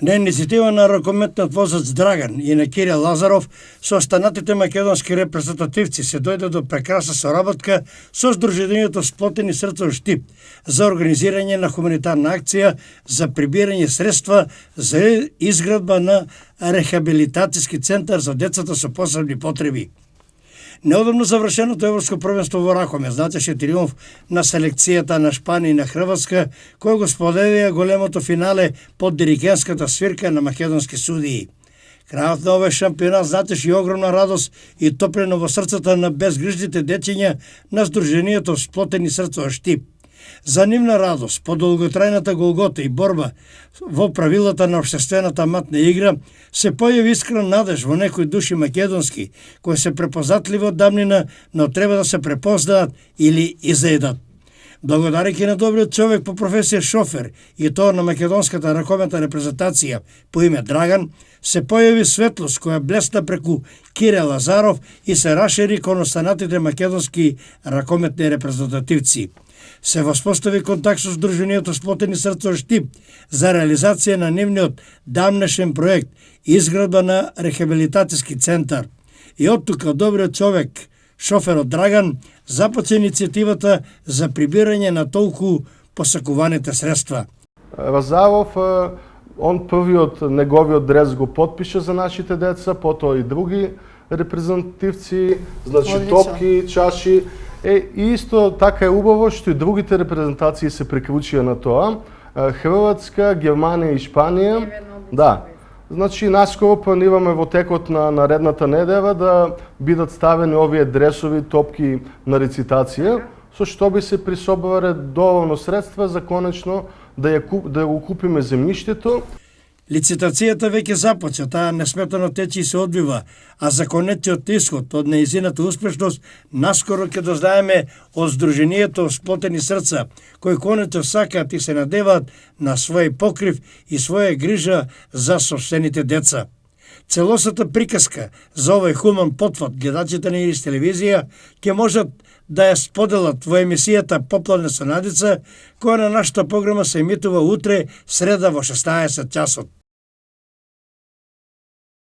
На иницијатива на ракометниот возач Драган и на Кирил Лазаров, со останатите македонски репрезентативци се дојде до прекрасна соработка со Сдруженијето Сплотени срца од Штип за организирање на хуманитарна акција за прибирање средства за изградба на рехабилитацијски центар за децата со посебни потреби. Неодамно завршеното Европско првенство во ракомет значеше триумф на селекцијата на Шпанија и на Хрватска, кој го споделија големото финале под диригентската свирка на македонски судии. Крајот на овој шампионат значеше и огромна радост и топлина во срцата на безгрижните дечиња на Сдруженијето Сплотени срца од Штип. За нивна радост, по долготрајната голгота и борба во правилата на општествената матна игра, се појави искрен надеж во некои души македонски, кои се препознатливи од давнина, но треба да се препознаат или изаедат. Благодарејќи на добриот човек по професија шофер и тоа на македонската ракометна репрезентација по име Драган, се појави светлост која блесна преку Кирил Лазаров и се расшири кон останатите македонски ракометни репрезентативци. Се воспостави контакт со Сдруженијето Сплотени срца од Штип за реализација на нивниот дамнешен проект изградба на рехабилитацијски центар. И оттука добриот човек, шоферот Драган, започна иницијативата за прибирање на толку посакуваните средства. Лазаров, он првиот неговиот дрес го потпише за нашите деца, потоа и други репрезентативци, значи топки, чаши. И исто така е убаво што и другите репрезентации се приклучија на тоа. Хрватска, Германија и Шпанија. Да. Значи, наскоро планираме во текот на наредната недела да бидат ставени овие дресови топки на рецитација, со што би се присобрале доволно средства за конечно да го купиме земјиштето. Лицитацијата веќе започна, таа несметано тече и се одвива, а законетиот исход од нејзината успешност наскоро ќе дознаеме од Сдруженијето Сплотени срца, кои конечно сакаат и се надеваат на свој покрив и своја грижа за собствените деца. Целосата приказка за овој хуман потфат гледачите на Ирис телевизија ќе можат да ја споделат во емисијата Поплавне со Надица, која на нашата програма се емитува утре, среда во 16 часот.